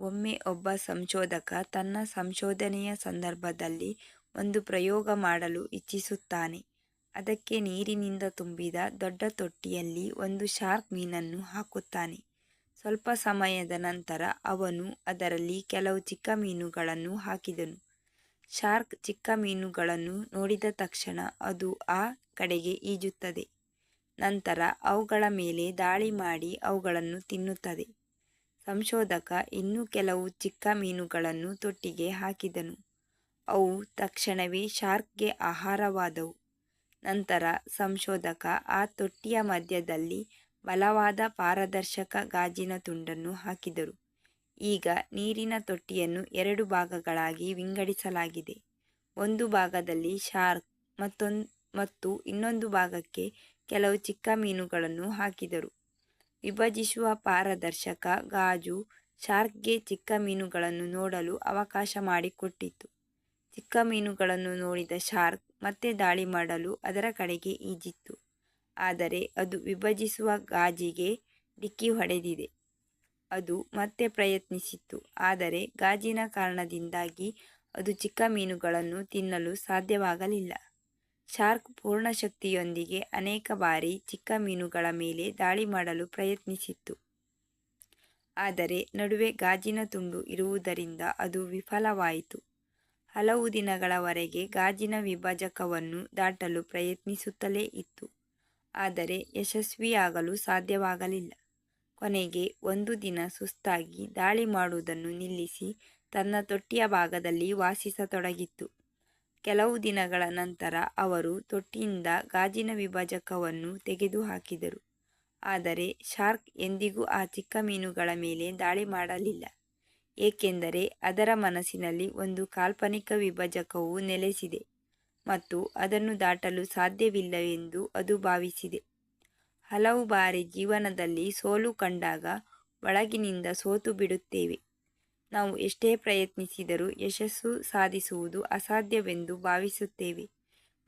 ಒಮ್ಮೆ ಒಬ್ಬ ಸಂಶೋಧಕ ತನ್ನ ಸಂಶೋಧನೆಯ ಸಂದರ್ಭದಲ್ಲಿ ಒಂದು ಪ್ರಯೋಗ ಮಾಡಲು ಇಚ್ಛಿಸುತ್ತಾನೆ. ಅದಕ್ಕೆ ನೀರಿನಿಂದ ತುಂಬಿದ ದೊಡ್ಡ ತೊಟ್ಟಿಯಲ್ಲಿ ಒಂದು ಶಾರ್ಕ್ ಮೀನನ್ನು ಹಾಕುತ್ತಾನೆ. ಸ್ವಲ್ಪ ಸಮಯದ ನಂತರ ಅವನು ಅದರಲ್ಲಿ ಕೆಲವು ಚಿಕ್ಕ ಮೀನುಗಳನ್ನು ಹಾಕಿದನು. ಶಾರ್ಕ್ ಚಿಕ್ಕ ಮೀನುಗಳನ್ನು ನೋಡಿದ ತಕ್ಷಣ ಅದು ಆ ಕಡೆಗೆ ಈಜುತ್ತದೆ. ನಂತರ ಅವುಗಳ ಮೇಲೆ ದಾಳಿ ಮಾಡಿ ಅವುಗಳನ್ನು ತಿನ್ನುತ್ತದೆ. ಸಂಶೋಧಕ ಇನ್ನೂ ಕೆಲವು ಚಿಕ್ಕ ಮೀನುಗಳನ್ನು ತೊಟ್ಟಿಗೆ ಹಾಕಿದನು. ಅವು ತಕ್ಷಣವೇ ಶಾರ್ಕ್ಗೆ ಆಹಾರವಾದವು. ನಂತರ ಸಂಶೋಧಕ ಆ ತೊಟ್ಟಿಯ ಮಧ್ಯದಲ್ಲಿ ಬಲವಾದ ಪಾರದರ್ಶಕ ಗಾಜಿನ ತುಂಡನ್ನು ಹಾಕಿದರು. ಈಗ ನೀರಿನ ತೊಟ್ಟಿಯನ್ನು 2 ಭಾಗಗಳಾಗಿ ವಿಂಗಡಿಸಲಾಗಿದೆ. ಒಂದು ಭಾಗದಲ್ಲಿ ಶಾರ್ಕ್ ಮತ್ತು ಇನ್ನೊಂದು ಭಾಗಕ್ಕೆ ಕೆಲವು ಚಿಕ್ಕ ಮೀನುಗಳನ್ನು ಹಾಕಿದರು. ವಿಭಜಿಸುವ ಪಾರದರ್ಶಕ ಗಾಜು ಶಾರ್ಕ್ಗೆ ಚಿಕ್ಕ ಮೀನುಗಳನ್ನು ನೋಡಲು ಅವಕಾಶ ಮಾಡಿಕೊಟ್ಟಿತು. ಚಿಕ್ಕ ಮೀನುಗಳನ್ನು ನೋಡಿದ ಶಾರ್ಕ್ ಮತ್ತೆ ದಾಳಿ ಮಾಡಲು ಅದರ ಕಡೆಗೆ ಈಜಿತು. ಆದರೆ ಅದು ವಿಭಜಿಸುವ ಗಾಜಿಗೆ ಡಿಕ್ಕಿ ಹೊಡೆದಿದೆ. ಅದು ಮತ್ತೆ ಪ್ರಯತ್ನಿಸಿತು, ಆದರೆ ಗಾಜಿನ ಕಾರಣದಿಂದಾಗಿ ಅದು ಚಿಕ್ಕ ಮೀನುಗಳನ್ನು ತಿನ್ನಲು ಸಾಧ್ಯವಾಗಲಿಲ್ಲ. ಶಾರ್ಕ್ ಪೂರ್ಣ ಶಕ್ತಿಯೊಂದಿಗೆ ಅನೇಕ ಬಾರಿ ಚಿಕ್ಕ ಮೀನುಗಳ ಮೇಲೆ ದಾಳಿ ಮಾಡಲು ಪ್ರಯತ್ನಿಸಿತು. ಆದರೆ ನಡುವೆ ಗಾಜಿನ ತುಂಡು ಇರುವುದರಿಂದ ಅದು ವಿಫಲವಾಯಿತು. ಹಲವು ದಿನಗಳವರೆಗೆ ಗಾಜಿನ ವಿಭಜಕವನ್ನು ದಾಟಲು ಪ್ರಯತ್ನಿಸುತ್ತಲೇ ಇತ್ತು, ಆದರೆ ಯಶಸ್ವಿಯಾಗಲು ಸಾಧ್ಯವಾಗಲಿಲ್ಲ. ಕೊನೆಗೆ ಒಂದು ದಿನ ಸುಸ್ತಾಗಿ ದಾಳಿ ಮಾಡುವುದನ್ನು ನಿಲ್ಲಿಸಿ ತನ್ನ ತೊಟ್ಟಿಯ ಭಾಗದಲ್ಲಿ ವಾಸಿಸತೊಡಗಿತು. ಕೆಲವು ದಿನಗಳ ನಂತರ ಅವರು ತೊಟ್ಟಿಯಿಂದ ಗಾಜಿನ ವಿಭಜಕವನ್ನು ತೆಗೆದುಹಾಕಿದರು. ಆದರೆ ಶಾರ್ಕ್ ಎಂದಿಗೂ ಆ ಚಿಕ್ಕ ಮೀನುಗಳ ಮೇಲೆ ದಾಳಿ ಮಾಡಲಿಲ್ಲ, ಏಕೆಂದರೆ ಅದರ ಮನಸ್ಸಿನಲ್ಲಿ ಒಂದು ಕಾಲ್ಪನಿಕ ವಿಭಜಕವು ನೆಲೆಸಿದೆ ಮತ್ತು ಅದನ್ನು ದಾಟಲು ಸಾಧ್ಯವಿಲ್ಲವೆಂದು ಅದು ಭಾವಿಸಿದೆ. ಹಲವು ಬಾರಿ ಜೀವನದಲ್ಲಿ ಸೋಲು ಕಂಡಾಗ ಒಳಗಿನಿಂದ ಸೋತು ಬಿಡುತ್ತೇವೆ. ನಾವು ಎಷ್ಟೇ ಪ್ರಯತ್ನಿಸಿದರೂ ಯಶಸ್ಸು ಸಾಧಿಸುವುದು ಅಸಾಧ್ಯವೆಂದು ಭಾವಿಸುತ್ತೇವೆ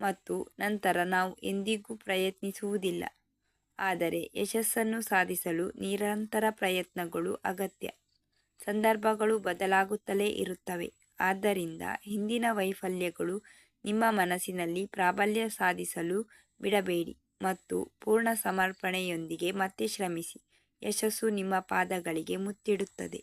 ಮತ್ತು ನಂತರ ನಾವು ಎಂದಿಗೂ ಪ್ರಯತ್ನಿಸುವುದಿಲ್ಲ. ಆದರೆ ಯಶಸ್ಸನ್ನು ಸಾಧಿಸಲು ನಿರಂತರ ಪ್ರಯತ್ನಗಳು ಅಗತ್ಯ. ಸಂದರ್ಭಗಳು ಬದಲಾಗುತ್ತಲೇ ಇರುತ್ತವೆ. ಆದ್ದರಿಂದ ಹಿಂದಿನ ವೈಫಲ್ಯಗಳು ನಿಮ್ಮ ಮನಸ್ಸಿನಲ್ಲಿ ಪ್ರಾಬಲ್ಯ ಸಾಧಿಸಲು ಬಿಡಬೇಡಿ ಮತ್ತು ಪೂರ್ಣ ಸಮರ್ಪಣೆಯೊಂದಿಗೆ ಮತ್ತೆ ಶ್ರಮಿಸಿ. ಯಶಸ್ಸು ನಿಮ್ಮ ಪಾದಗಳಿಗೆ ಮುತ್ತಿಡುತ್ತದೆ.